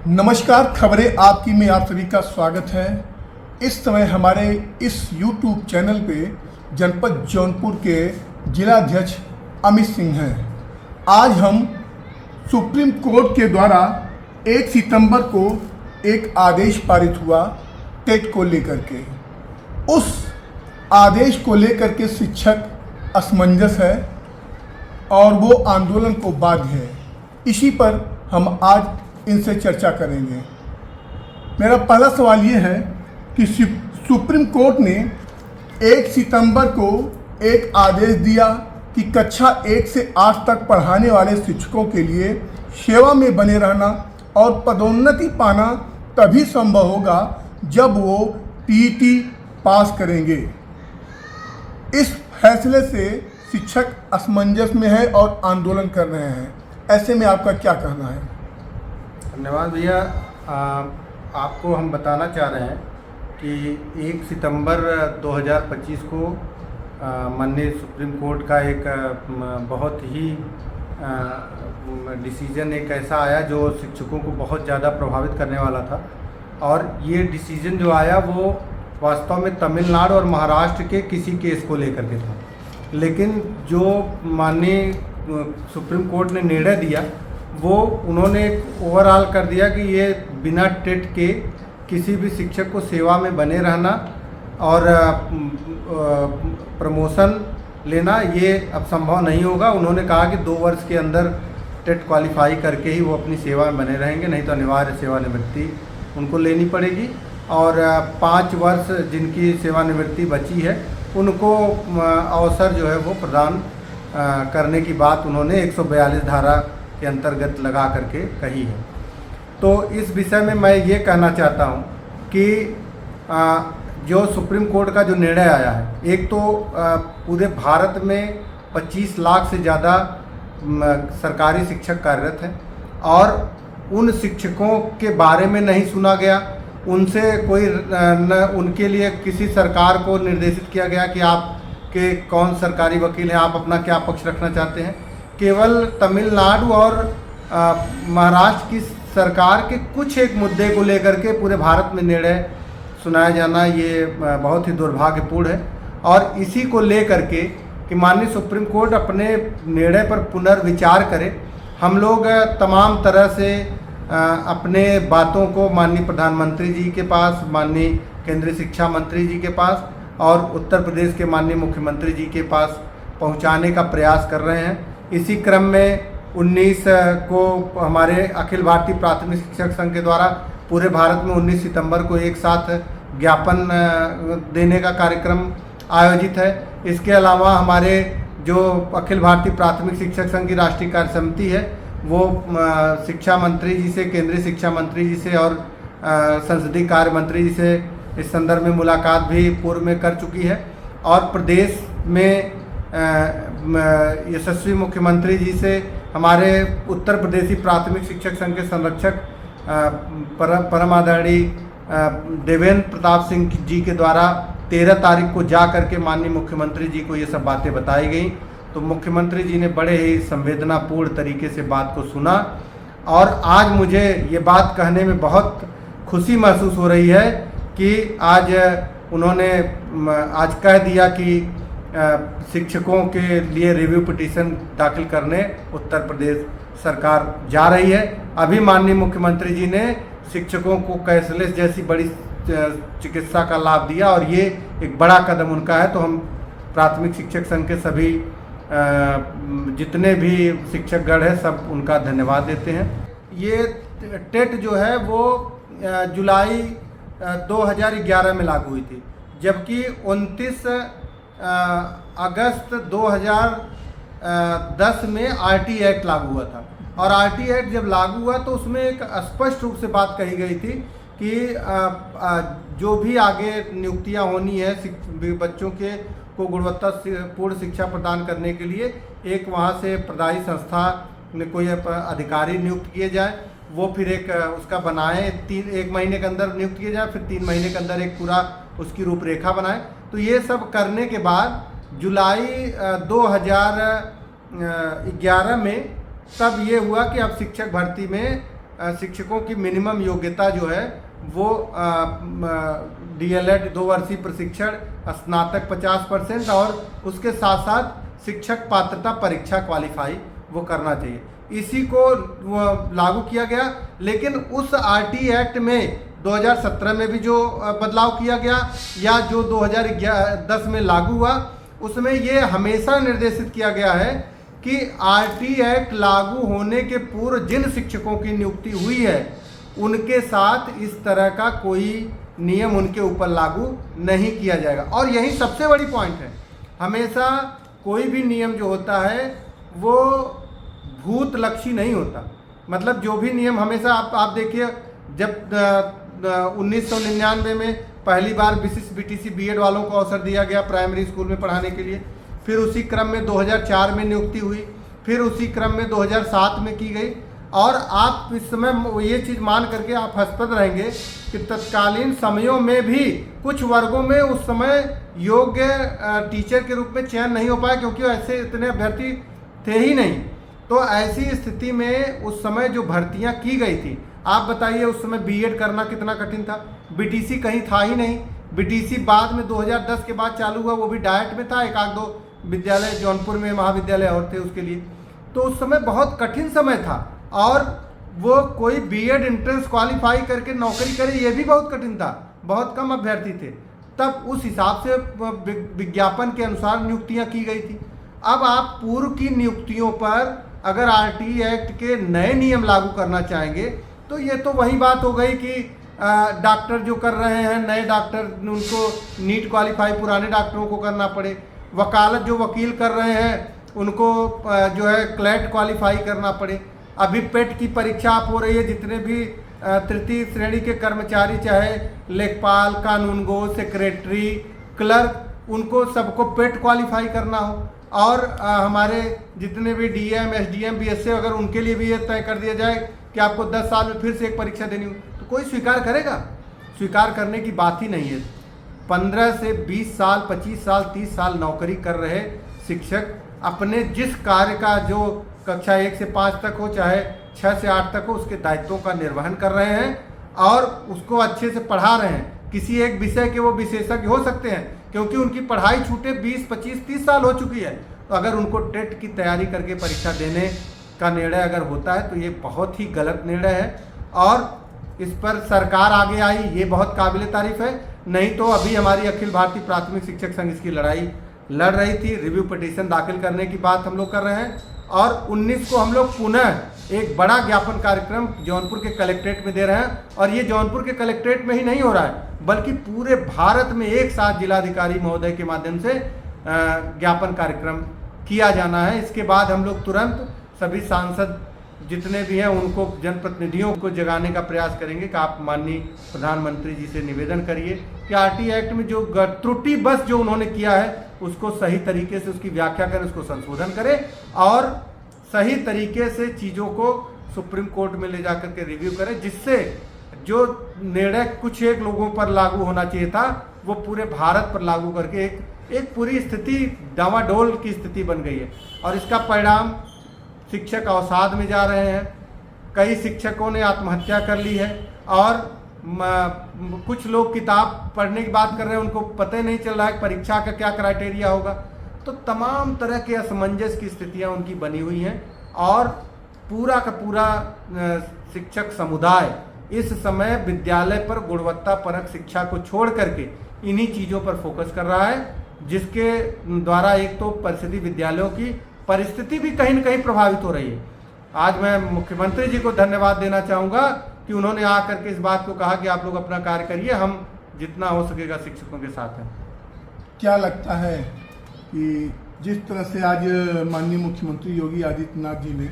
नमस्कार, खबरें आपकी में आप सभी का स्वागत है। इस समय हमारे इस YouTube चैनल पे जनपद जौनपुर के जिलाध्यक्ष अमित सिंह हैं। आज हम सुप्रीम कोर्ट के द्वारा 1 सितंबर को एक आदेश पारित हुआ टेट को लेकर के। उस आदेश को लेकर के शिक्षक असमंजस है और वो आंदोलन को बाध्य है। इसी पर हम आज इनसे चर्चा करेंगे। मेरा पहला सवाल ये है कि सुप्रीम कोर्ट ने 1 सितंबर को एक आदेश दिया कि कक्षा 1 से 8 तक पढ़ाने वाले शिक्षकों के लिए सेवा में बने रहना और पदोन्नति पाना तभी संभव होगा जब वो टीईटी पास करेंगे। इस फैसले से शिक्षक असमंजस में है और आंदोलन कर रहे हैं। ऐसे में आपका क्या कहना है? धन्यवाद भैया। आपको हम बताना चाह रहे हैं कि 1 सितंबर 2025 को माननीय सुप्रीम कोर्ट का एक बहुत ही डिसीजन एक ऐसा आया जो शिक्षकों को बहुत ज़्यादा प्रभावित करने वाला था। और ये डिसीजन जो आया वो वास्तव में तमिलनाडु और महाराष्ट्र के किसी केस को लेकर के था, लेकिन जो माननीय सुप्रीम कोर्ट ने निर्णय दिया वो उन्होंने ओवरऑल कर दिया कि ये बिना टेट के किसी भी शिक्षक को सेवा में बने रहना और प्रमोशन लेना ये अब संभव नहीं होगा। उन्होंने कहा कि 2 वर्ष के अंदर टेट क्वालिफाई करके ही वो अपनी सेवा में बने रहेंगे, नहीं तो अनिवार्य सेवानिवृत्ति उनको लेनी पड़ेगी। और 5 वर्ष जिनकी सेवानिवृत्ति बची है उनको अवसर जो है वो प्रदान करने की बात उन्होंने 142 धारा के अंतर्गत लगा करके कही है। तो इस विषय में मैं ये कहना चाहता हूँ कि जो सुप्रीम कोर्ट का जो निर्णय आया है, एक तो पूरे भारत में 25 लाख से ज़्यादा सरकारी शिक्षक कार्यरत हैं और उन शिक्षकों के बारे में नहीं सुना गया, उनसे कोई उनके लिए किसी सरकार को निर्देशित किया गया कि आपके कौन सरकारी वकील हैं, आप अपना क्या पक्ष रखना चाहते हैं। केवल तमिलनाडु और महाराष्ट्र की सरकार के कुछ एक मुद्दे को लेकर के पूरे भारत में निर्णय सुनाया जाना ये बहुत ही दुर्भाग्यपूर्ण है। और इसी को लेकर के कि माननीय सुप्रीम कोर्ट अपने निर्णय पर पुनर्विचार करे। हम लोग तमाम तरह से अपने बातों को माननीय प्रधानमंत्री जी के पास, माननीय केंद्रीय शिक्षा मंत्री जी के पास और उत्तर प्रदेश के माननीय मुख्यमंत्री जी के पास पहुंचाने का प्रयास कर रहे हैं। इसी क्रम में 19 को हमारे अखिल भारतीय प्राथमिक शिक्षक संघ के द्वारा पूरे भारत में 19 सितंबर को एक साथ ज्ञापन देने का कार्यक्रम आयोजित है। इसके अलावा हमारे जो अखिल भारतीय प्राथमिक शिक्षक संघ की राष्ट्रीय कार्य समिति है वो शिक्षा मंत्री जी से, केंद्रीय शिक्षा मंत्री जी से और संसदीय कार्य मंत्री जी से इस संदर्भ में मुलाकात भी पूर्व में कर चुकी है। और प्रदेश में यशस्वी मुख्यमंत्री जी से हमारे उत्तर प्रदेशी प्राथमिक शिक्षक संघ के संरक्षक परम आदरणीय देवेंद्र प्रताप सिंह जी के द्वारा 13 तारीख को जा करके माननीय मुख्यमंत्री जी को ये सब बातें बताई गई। तो मुख्यमंत्री जी ने बड़े ही संवेदनापूर्ण तरीके से बात को सुना और आज मुझे ये बात कहने में बहुत खुशी महसूस हो रही है कि आज उन्होंने आज कह दिया कि शिक्षकों के लिए रिव्यू पिटीशन दाखिल करने उत्तर प्रदेश सरकार जा रही है। अभी माननीय मुख्यमंत्री जी ने शिक्षकों को कैशलेस जैसी बड़ी चिकित्सा का लाभ दिया और ये एक बड़ा कदम उनका है। तो हम प्राथमिक शिक्षक संघ के सभी जितने भी शिक्षकगण हैं सब उनका धन्यवाद देते हैं। ये टेट जो है वो जुलाई 2011 में लागू हुई थी, जबकि 29 अगस्त 2010 में आरटी एक्ट लागू हुआ था। और आरटी एक्ट जब लागू हुआ तो उसमें एक स्पष्ट रूप से बात कही गई थी कि जो भी आगे नियुक्तियां होनी है बच्चों के को गुणवत्तापूर्ण शिक्षा प्रदान करने के लिए एक वहां से प्रदायी संस्था में कोई अधिकारी नियुक्त किए जाए, वो फिर एक उसका बनाए, 1 महीने के अंदर नियुक्त किए जाए, फिर 3 महीने के अंदर एक पूरा उसकी रूपरेखा बनाए। तो ये सब करने के बाद जुलाई 2011 में तब ये हुआ कि अब शिक्षक भर्ती में शिक्षकों की मिनिमम योग्यता जो है वो DLED 2 वर्षीय प्रशिक्षण, स्नातक 50% और उसके साथ साथ शिक्षक पात्रता परीक्षा क्वालिफाई वो करना चाहिए। इसी को लागू किया गया। लेकिन उस RT एक्ट में 2017 में भी जो बदलाव किया गया या जो 2010 में लागू हुआ, उसमें ये हमेशा निर्देशित किया गया है कि RT एक्ट लागू होने के पूर्व जिन शिक्षकों की नियुक्ति हुई है उनके साथ इस तरह का कोई नियम उनके ऊपर लागू नहीं किया जाएगा। और यही सबसे बड़ी पॉइंट है, हमेशा कोई भी नियम जो होता है वो भूतलक्षी नहीं होता। मतलब जो भी नियम हमेशा आप देखिए, जब 1999 में पहली बार विशिष्ट BTC BEd वालों को अवसर दिया गया प्राइमरी स्कूल में पढ़ाने के लिए, फिर उसी क्रम में 2004 में नियुक्ति हुई, फिर उसी क्रम में 2007 में की गई। और आप इस समय ये चीज़ मान करके आप हंसपद रहेंगे कि तत्कालीन समयों में भी कुछ वर्गों में उस समय योग्य टीचर के रूप में चयन नहीं हो पाया, क्योंकि ऐसे इतने अभ्यर्थी थे ही नहीं। तो ऐसी स्थिति में उस समय जो भर्तियां की गई थी, आप बताइए उस समय BEd करना कितना कठिन था। BTC कहीं था ही नहीं। BTC बाद में 2010 के बाद चालू हुआ, वो भी डाइट में था, एक आध दो विद्यालय जौनपुर में महाविद्यालय और थे उसके लिए। तो उस समय बहुत कठिन समय था और वो कोई BEd एंट्रेंस क्वालिफाई करके नौकरी करे ये भी बहुत कठिन था, बहुत कम अभ्यर्थी थे। तब उस हिसाब से विज्ञापन के अनुसार नियुक्तियां की गई थी। अब आप पूर्व की नियुक्तियों पर अगर RT एक्ट के नए नियम लागू करना चाहेंगे तो ये तो वही बात हो गई कि डॉक्टर जो कर रहे हैं, नए डॉक्टर, उनको नीट क्वालिफाई पुराने डॉक्टरों को करना पड़े। वकालत जो वकील कर रहे हैं उनको जो है क्लैट क्वालिफाई करना पड़े। अभी पेट की परीक्षा आप हो रही है, जितने भी तृतीय श्रेणी के कर्मचारी, चाहे लेखपाल, कानूनगो, सेक्रेटरी, क्लर्क, उनको सबको पेट क्वालिफाई करना हो। और हमारे जितने भी DM, SDM, BSA अगर उनके लिए भी ये तय कर दिया जाए कि आपको 10 साल में फिर से एक परीक्षा देनी हो, तो कोई स्वीकार करेगा? स्वीकार करने की बात ही नहीं है। 15 से 20 साल, 25 साल, 30 साल नौकरी कर रहे शिक्षक अपने जिस कार्य का, जो कक्षा 1 से 5 तक हो, चाहे 6 से 8 तक हो, उसके दायित्वों का निर्वहन कर रहे हैं और उसको अच्छे से पढ़ा रहे हैं। किसी एक विषय के वो विशेषज्ञ हो सकते हैं क्योंकि उनकी पढ़ाई छूटे 20, 25, 30 साल हो चुकी है। तो अगर उनको टेट की तैयारी करके परीक्षा देने का निर्णय अगर होता है तो ये बहुत ही गलत निर्णय है और इस पर सरकार आगे आई, ये बहुत काबिल तारीफ है। नहीं तो अभी हमारी अखिल भारतीय प्राथमिक शिक्षक संघ इसकी लड़ाई लड़ रही थी। रिव्यू पिटीशन दाखिल करने की बात हम लोग कर रहे हैं और 19 को हम लोग पुनः एक बड़ा ज्ञापन कार्यक्रम जौनपुर के कलेक्ट्रेट में दे रहे हैं। और ये जौनपुर के कलेक्ट्रेट में ही नहीं हो रहा है बल्कि पूरे भारत में एक साथ जिलाधिकारी महोदय के माध्यम से ज्ञापन कार्यक्रम किया जाना है। इसके बाद हम लोग तुरंत सभी सांसद जितने भी हैं उनको, जनप्रतिनिधियों को जगाने का प्रयास करेंगे कि आप माननीय प्रधानमंत्री जी से निवेदन करिए कि RT एक्ट में जो त्रुटि बस जो उन्होंने किया है उसको सही तरीके से उसकी व्याख्या करें, उसको संशोधन करें और सही तरीके से चीज़ों को सुप्रीम कोर्ट में ले जाकर के रिव्यू करें, जिससे जो निर्णय कुछ एक लोगों पर लागू होना चाहिए था वो पूरे भारत पर लागू करके एक पूरी स्थिति डामाडोल की स्थिति बन गई है। और इसका परिणाम शिक्षक अवसाद में जा रहे हैं, कई शिक्षकों ने आत्महत्या कर ली है और कुछ लोग किताब पढ़ने की बात कर रहे हैं, उनको पता ही नहीं चल रहा है परीक्षा का क्या क्राइटेरिया होगा। तो तमाम तरह के असमंजस की स्थितियां उनकी बनी हुई हैं और पूरा का पूरा शिक्षक समुदाय इस समय विद्यालय पर गुणवत्तापरक शिक्षा को छोड़ करके इन्हीं चीज़ों पर फोकस कर रहा है, जिसके द्वारा एक तो परिषदीय विद्यालयों की परिस्थिति भी कहीं न कहीं प्रभावित हो रही है। आज मैं मुख्यमंत्री जी को धन्यवाद देना चाहूँगा कि उन्होंने आकर के इस बात को कहा कि आप लोग अपना कार्य करिए, हम जितना हो सकेगा शिक्षकों के साथ हैं। क्या लगता है कि जिस तरह से आज माननीय मुख्यमंत्री योगी आदित्यनाथ जी ने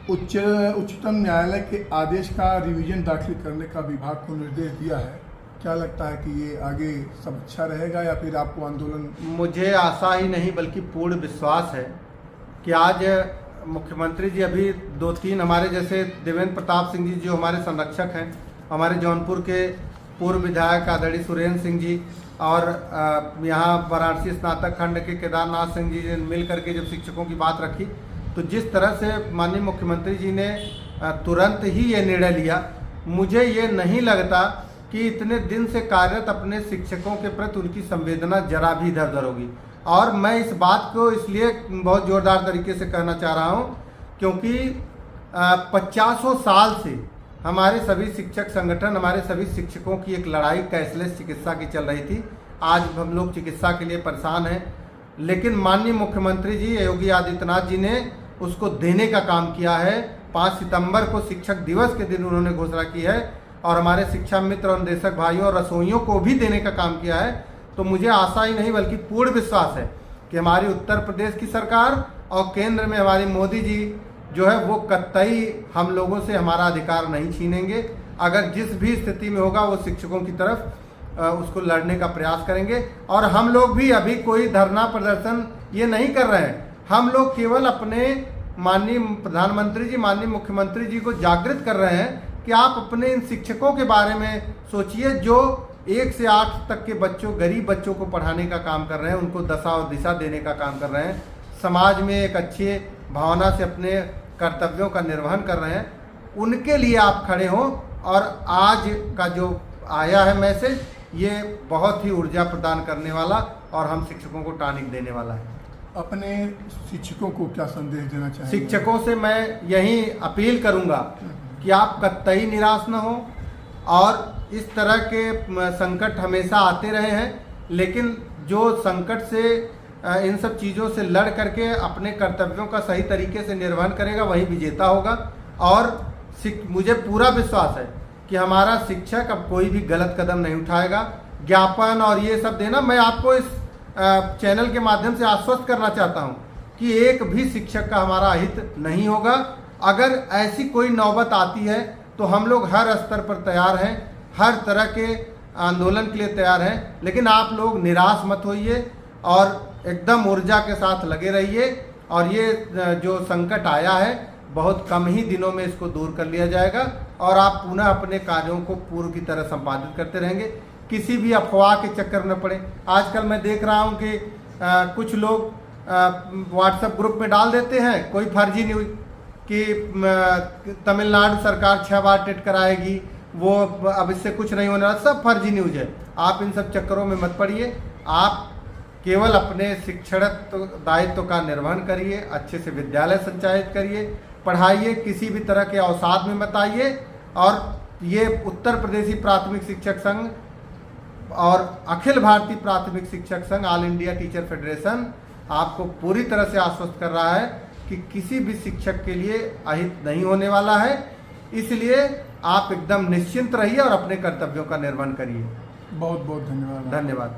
उच्चतम न्यायालय के आदेश का रिवीजन दाखिल करने का विभाग को निर्देश दिया है, क्या लगता है कि ये आगे सब अच्छा रहेगा या फिर आपको आंदोलन? मुझे आशा ही नहीं बल्कि पूर्ण विश्वास है कि आज मुख्यमंत्री जी, अभी 2-3 हमारे जैसे देवेंद्र प्रताप सिंह जी जो हमारे संरक्षक हैं, हमारे जौनपुर के पूर्व विधायक आदरणीय सुरेंद्र सिंह जी और यहाँ वाराणसी स्नातक खंड के केदारनाथ सिंह जी ने मिल करके जब शिक्षकों की बात रखी तो जिस तरह से माननीय मुख्यमंत्री जी ने तुरंत ही ये निर्णय लिया। मुझे ये नहीं लगता कि इतने दिन से कार्यरत अपने शिक्षकों के प्रति उनकी संवेदना जरा भी इधर उधर होगी। और मैं इस बात को इसलिए बहुत ज़ोरदार तरीके से कहना चाह रहा हूँ क्योंकि 50 साल से हमारे सभी शिक्षक संगठन, हमारे सभी शिक्षकों की एक लड़ाई कैशलेस चिकित्सा की चल रही थी। आज हम लोग चिकित्सा के लिए परेशान हैं, लेकिन माननीय मुख्यमंत्री जी योगी आदित्यनाथ जी ने उसको देने का काम किया है। 5 सितंबर को शिक्षक दिवस के दिन उन्होंने घोषणा की है और हमारे शिक्षा मित्र और निदेशक भाइयों और रसोइयों को भी देने का काम किया है। तो मुझे आशा ही नहीं बल्कि पूर्ण विश्वास है कि हमारी उत्तर प्रदेश की सरकार और केंद्र में हमारी मोदी जी जो है वो कतई हम लोगों से हमारा अधिकार नहीं छीनेंगे। अगर जिस भी स्थिति में होगा वो शिक्षकों की तरफ उसको लड़ने का प्रयास करेंगे। और हम लोग भी अभी कोई धरना प्रदर्शन ये नहीं कर रहे हैं, हम लोग केवल अपने माननीय प्रधानमंत्री जी, माननीय मुख्यमंत्री जी को जागृत कर रहे हैं कि आप अपने इन शिक्षकों के बारे में सोचिए जो 1 से 8 तक के बच्चों, गरीब बच्चों को पढ़ाने का काम कर रहे हैं, उनको दशा और दिशा देने का काम कर रहे हैं, समाज में एक अच्छे भावना से अपने कर्तव्यों का निर्वहन कर रहे हैं। उनके लिए आप खड़े हों। और आज का जो आया है मैसेज ये बहुत ही ऊर्जा प्रदान करने वाला और हम शिक्षकों को टॉनिक देने वाला है। अपने शिक्षकों को क्या संदेश देना चाहेंगे? शिक्षकों से मैं यही अपील करूंगा कि आप कतई निराश न हो। और इस तरह के संकट हमेशा आते रहे हैं, लेकिन जो संकट से इन सब चीज़ों से लड़ करके अपने कर्तव्यों का सही तरीके से निर्वहन करेगा वही विजेता होगा। और मुझे पूरा विश्वास है कि हमारा शिक्षक अब कोई भी गलत कदम नहीं उठाएगा। ज्ञापन और ये सब देना, मैं आपको इस चैनल के माध्यम से आश्वस्त करना चाहता हूँ कि एक भी शिक्षक का हमारा हित नहीं होगा। अगर ऐसी कोई नौबत आती है तो हम लोग हर स्तर पर तैयार हैं, हर तरह के आंदोलन के लिए तैयार हैं। लेकिन आप लोग निराश मत होइए और एकदम ऊर्जा के साथ लगे रहिए। और ये जो संकट आया है बहुत कम ही दिनों में इसको दूर कर लिया जाएगा और आप पुनः अपने कार्यों को पूर्व की तरह संपादित करते रहेंगे। किसी भी अफवाह के चक्कर न पड़े। आजकल मैं देख रहा हूँ कि कुछ लोग व्हाट्सएप ग्रुप में डाल देते हैं कोई फर्जी न्यूज़ कि तमिलनाडु सरकार 6 बार टेट कराएगी, वो अब इससे कुछ नहीं होने वाला, सब फर्जी न्यूज़ है। आप इन सब चक्करों में मत पड़िए। आप केवल अपने शिक्षण दायित्व का निर्वहन करिए, अच्छे से विद्यालय संचालित करिए, पढ़ाइए, किसी भी तरह के अवसाद में मत आइए। और ये उत्तर प्रदेशी प्राथमिक शिक्षक संघ और अखिल भारतीय प्राथमिक शिक्षक संघ, ऑल इंडिया टीचर फेडरेशन आपको पूरी तरह से आश्वस्त कर रहा है कि किसी भी शिक्षक के लिए अहित नहीं होने वाला है। इसलिए आप एकदम निश्चिंत रहिए और अपने कर्तव्यों का निर्वहन करिए। बहुत बहुत धन्यवाद। धन्यवाद।